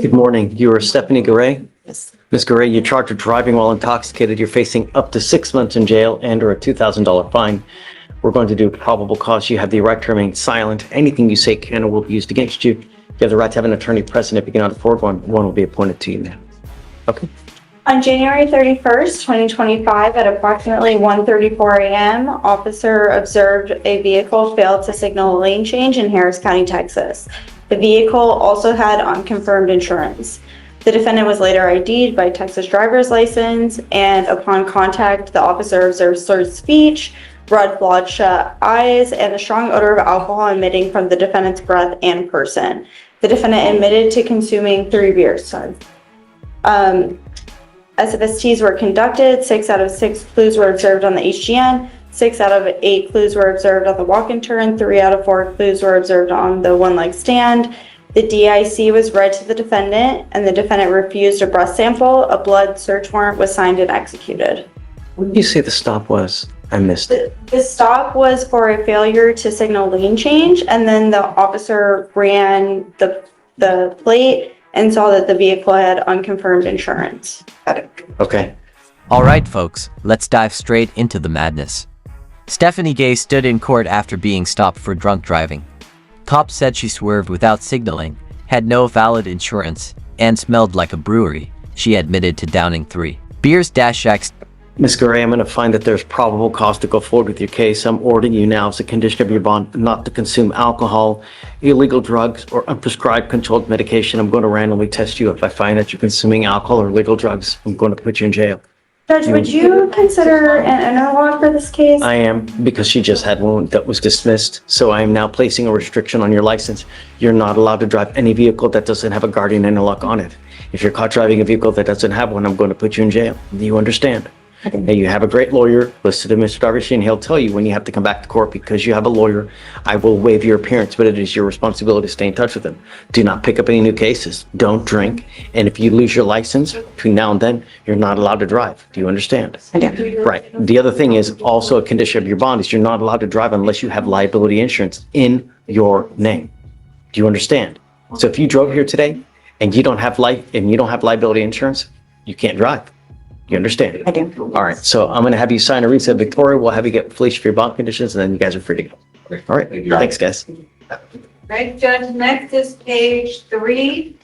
Good morning. You are Stephanie Garay. Yes. Ms. Garay, you're charged with driving while intoxicated. You're facing up to 6 months in jail and or a $2,000 fine. We're going to do probable cause. You have the right to remain silent. Anything you say can or will be used against you. You have the right to have an attorney present. If you cannot afford one, one will be appointed to you now. Okay. On January 31st, 2025, at approximately 1:34 a.m., officer observed a vehicle fail to signal a lane change in Harris County, Texas. The vehicle also had unconfirmed insurance. The defendant was later ID'd by Texas driver's license, and upon contact, the officer observed slurred speech, red bloodshot eyes, and a strong odor of alcohol emitting from the defendant's breath and person. The defendant admitted to consuming 3 beers. SFSTs were conducted. 6 out of 6 clues were observed on the HGN. 6 out of 8 clues were observed on the walk-in turn. 3 out of 4 clues were observed on the one-leg stand. The DIC was read to the defendant, and the defendant refused a breath sample. A blood search warrant was signed and executed. What did you say the stop was? I missed it. The stop was for a failure to signal lane change, and then the officer ran the plate and saw that the vehicle had unconfirmed insurance. Okay. All right, folks, let's dive straight into the madness. Stephanie Gay stood in court after being stopped for drunk driving. Cops said she swerved without signaling, had no valid insurance, and smelled like a brewery. She admitted to downing 3 beers. Shacks. Ms. Garay, I'm going to find that there's probable cause to go forward with your case. I'm ordering you now as a condition of your bond not to consume alcohol, illegal drugs, or unprescribed controlled medication. I'm going to randomly test you. If I find that you're consuming alcohol or illegal drugs, I'm going to put you in jail. Judge, would you consider an interlock for this case? I am, because she just had one that was dismissed. So I am now placing a restriction on your license. You're not allowed to drive any vehicle that doesn't have a guardian interlock on it. If you're caught driving a vehicle that doesn't have one, I'm going to put you in jail. Do you understand? Now, you have a great lawyer listed in Mr. Darvish, and he'll tell you when you have to come back to court. Because you have a lawyer, I will waive your appearance, but it is your responsibility to stay in touch with him. Do not pick up any new cases. Don't drink. And if you lose your license between now and then, you're not allowed to drive. Do you understand? I do. Right. The other thing is also a condition of your bond is you're not allowed to drive unless you have liability insurance in your name. Do you understand? So if you drove here today and you don't have liability insurance, you can't drive. You understand? I do. All right. So I'm going to have you sign a reset. Victoria, we'll have you get Fleische for your bond conditions, and then you guys are free to go. All right. Thanks, guys. Right, Judge, next is page 3.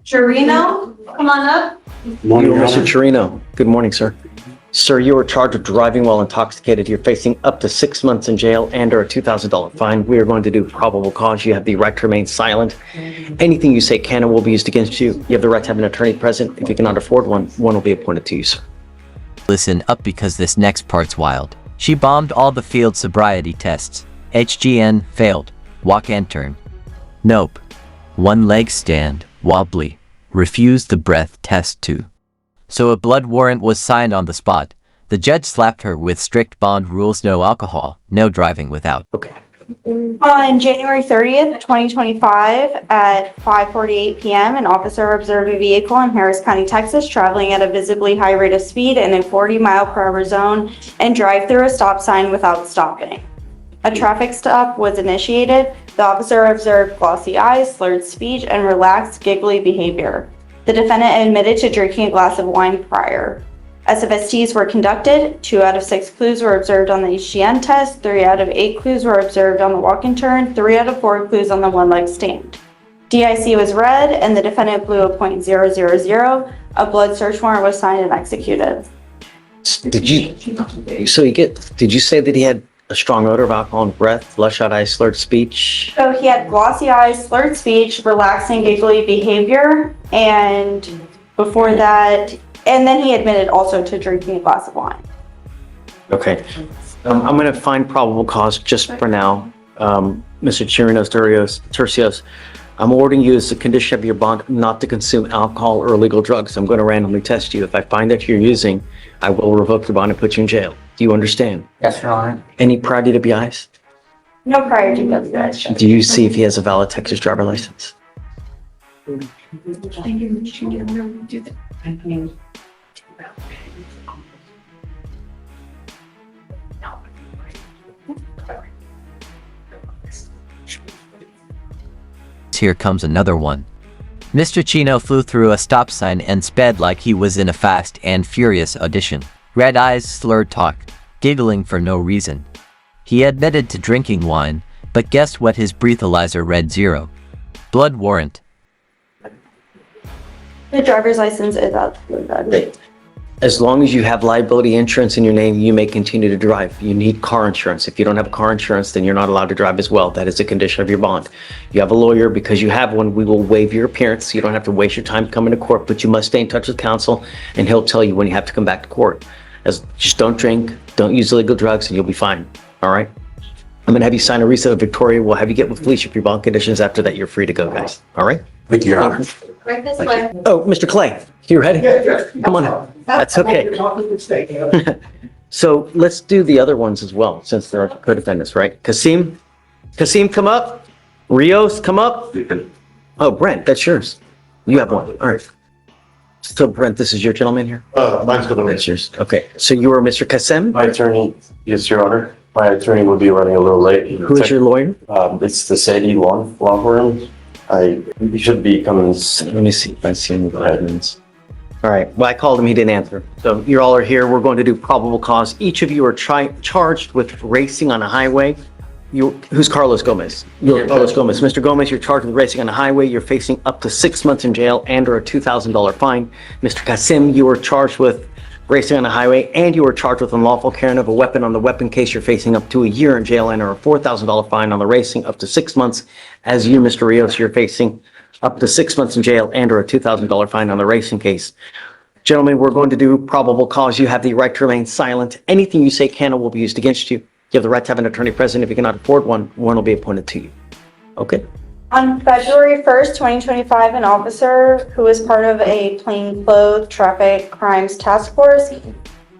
Chirino, come on up. Morning, Mr. Chirino. Good morning, sir. Sir, you are charged with driving while intoxicated. You're facing up to 6 months in jail and or a $2,000 fine. We are going to do probable cause. You have the right to remain silent. Anything you say can and will be used against you. You have the right to have an attorney present. If you cannot afford one, one will be appointed to you, sir. Listen up because this next part's wild. She bombed all the field sobriety tests. HGN failed. Walk and turn. Nope. One leg stand. Wobbly. Refused the breath test too. So a blood warrant was signed on the spot. The judge slapped her with strict bond rules: no alcohol, no driving without. Okay. On January 30th, 2025, at 5:48 p.m., an officer observed a vehicle in Harris County, Texas, traveling at a visibly high rate of speed in a 40-mile-per-hour zone and drive through a stop sign without stopping. A traffic stop was initiated. The officer observed glossy eyes, slurred speech, and relaxed, giggly behavior. The defendant admitted to drinking a glass of wine prior. SFSTs were conducted. 2 out of 6 clues were observed on the HGN test. 3 out of 8 clues were observed on the walk-in turn. 3 out of 4 clues on the one-leg stand. DIC was read, and the defendant blew a .000. A blood search warrant was signed and executed. Did you say that he had a strong odor of alcohol in breath, bloodshot eyes, slurred speech? So he had glossy eyes, slurred speech, relaxing, giggly behavior, and before that, and then he admitted also to drinking a glass of wine. Okay. I'm going to find probable cause just for now. Mr. Chirinos Tercios, I'm ordering you as a condition of your bond not to consume alcohol or illegal drugs. I'm going to randomly test you. If I find that you're using, I will revoke your bond and put you in jail. Do you understand? Yes, Your Honor. Any prior DWIs? No prior DWIs. Do you see if he has a valid Texas driver license? Here comes another one. Mr. Chino flew through a stop sign and sped like he was in a fast and furious audition. Red eyes, slurred talk, giggling for no reason. He admitted to drinking wine, but guess what? His breathalyzer read 0. Blood warrant. The driver's license is out. As long as you have liability insurance in your name, you may continue to drive. You need car insurance. If you don't have car insurance, then you're not allowed to drive as well. That is a condition of your bond. You have a lawyer, because you have one, we will waive your appearance. You don't have to waste your time coming to court, but you must stay in touch with counsel, and he'll tell you when you have to come back to court. Just don't drink, don't use illegal drugs, and you'll be fine. All right? I'm gonna have you sign a receipt of Victoria. We'll have you get with Fleische for your bond conditions. After that, you're free to go, guys. All right? Thank you, Your Honor. Right this way. Oh, Mr. Clay, you ready? Come on in. That's okay. So let's do the other ones as well, since they're co-defendants, right? Kasim, come up. Rios, come up. Oh, Brent, that's yours. You have one. All right. So Brent, this is your gentleman here? Mine's gonna That's yours. Okay. So you are Mr. Kasim? My attorney, yes, Your Honor. My attorney will be running a little late. Who is your lawyer? It's the Sadie law firm. He should be coming. Let me see if I see any evidence. All right. Well, I called him. He didn't answer. So you all are here. We're going to do probable cause. Each of you are charged with racing on a highway. Who's Carlos Gomez? You're Carlos Gomez. Mr. Gomez, you're charged with racing on a highway. You're facing up to 6 months in jail and or a $2,000 fine. Mr. Kasim, you are charged with racing on a highway, and you are charged with unlawful carrying of a weapon. On the weapon case, you're facing up to a year in jail and or a $4,000 fine. On the racing, up to 6 months. As you, Mr. Rios, you're facing up to 6 months in jail and or a $2,000 fine on the racing case. Gentlemen, we're going to do probable cause. You have the right to remain silent. Anything you say can or will be used against you. You have the right to have an attorney present. If you cannot afford one will be appointed to you. Okay? On February 1st, 2025, an officer who was part of a plainclothes traffic crimes task force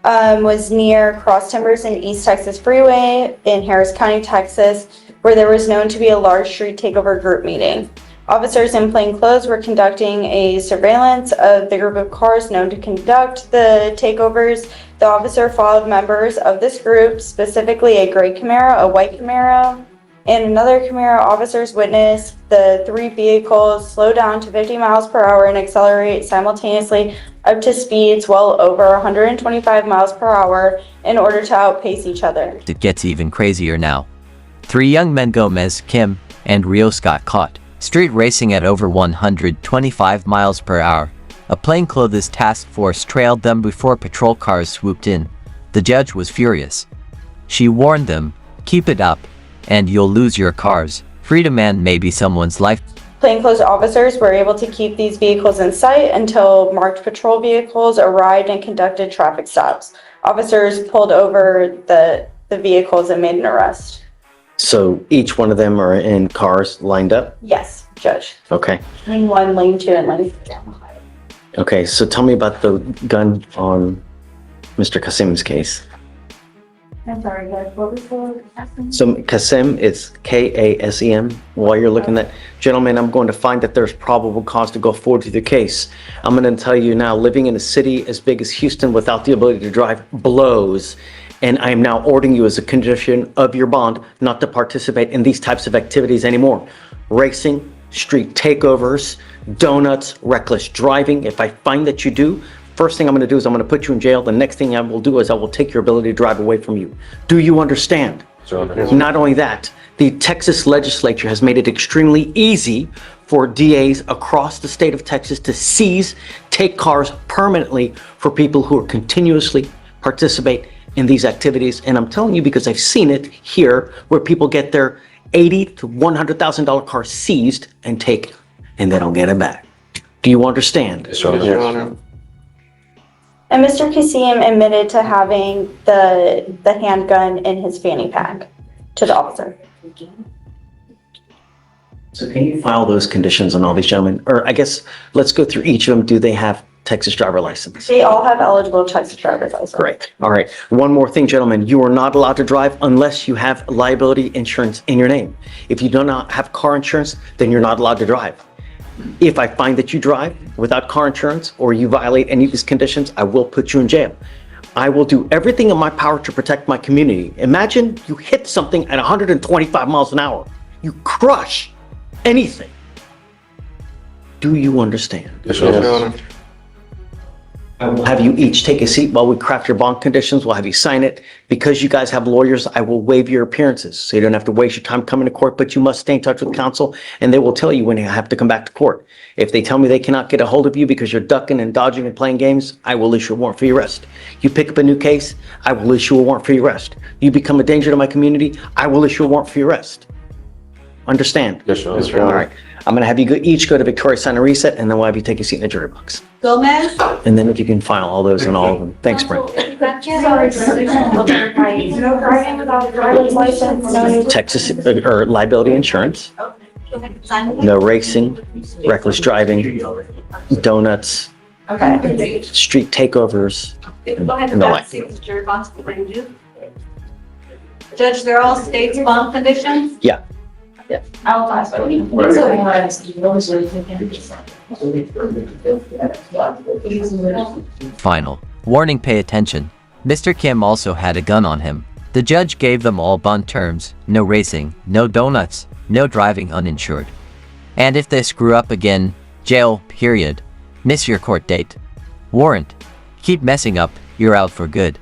was near Cross Timbers and East Texas Freeway in Harris County, Texas, where there was known to be a large street takeover group meeting. Officers in plain clothes were conducting a surveillance of the group of cars known to conduct the takeovers. The officer followed members of this group, specifically a gray Camaro, a white Camaro, and another Camaro. Officers witnessed the 3 vehicles slow down to 50 miles per hour and accelerate simultaneously up to speeds well over 125 miles per hour in order to outpace each other. It gets even crazier now. 3 young men, Gomez, Kim, and Rios, got caught street racing at over 125 miles per hour. A plainclothes task force trailed them before patrol cars swooped in. The judge was furious. She warned them, "Keep it up, and you'll lose your cars. Freedom and maybe someone's life." Plainclothes officers were able to keep these vehicles in sight until marked patrol vehicles arrived and conducted traffic stops. Officers pulled over the vehicles and made an arrest. So each one of them are in cars lined up? Yes, Judge. Okay. Lane 1, lane 2, and lane 3. Okay, so tell me about the gun on Mr. Kasim's case. I'm sorry, Judge. What was the question? So Kasim is Kasem. While you're looking at, gentlemen, I'm going to find that there's probable cause to go forward with the case. I'm going to tell you now, living in a city as big as Houston without the ability to drive blows. And I am now ordering you as a condition of your bond not to participate in these types of activities anymore. Racing, street takeovers, donuts, reckless driving. If I find that you do, first thing I'm going to do is I'm going to put you in jail. The next thing I will do is I will take your ability to drive away from you. Do you understand? Not only that, the Texas legislature has made it extremely easy for DAs across the state of Texas to take cars permanently for people who are continuously participate in these activities. And I'm telling you because I've seen it here where people get their $80,000 to $100,000 car seized and taken, and they don't get it back. Do you understand? Yes, Your Honor. And Mr. Kasim admitted to having the handgun in his fanny pack to the officer. So can you file those conditions on all these gentlemen? Or I guess, let's go through each of them. Do they have Texas driver license? They all have eligible Texas driver's license. Great. All right. One more thing, gentlemen. You are not allowed to drive unless you have liability insurance in your name. If you do not have car insurance, then you're not allowed to drive. If I find that you drive without car insurance or you violate any of these conditions, I will put you in jail. I will do everything in my power to protect my community. Imagine you hit something at 125 miles an hour. You crush anything. Do you understand? Yes, Your Honor. I will have you each take a seat while we craft your bond conditions. We'll have you sign it. Because you guys have lawyers, I will waive your appearances, so you don't have to waste your time coming to court, but you must stay in touch with counsel, and they will tell you when you have to come back to court. If they tell me they cannot get a hold of you because you're ducking and dodging and playing games, I will issue a warrant for your arrest. You pick up a new case, I will issue a warrant for your arrest. You become a danger to my community, I will issue a warrant for your arrest. Understand? Yes, Your Honor. All right. I'm going to have you each go to Victoria, sign a reset, and then we'll have you take a seat in the jury box. Gomez? And then if you can file all those and all of them. Thanks, Brent. Sorry, no driving without a driver's license, no. Texas, or liability insurance, no racing, reckless driving, donuts, Okay. street takeovers. Go ahead And and the have like. a seat, Mr. Jury box behind you. Judge, they're all state's bond conditions? Yeah. I will pass. Final. Warning, pay attention. Mr. Kim also had a gun on him. The judge gave them all bond terms, no racing, no donuts, no driving uninsured. And if they screw up again, jail, period. Miss your court date. Warrant. Keep messing up, you're out for good.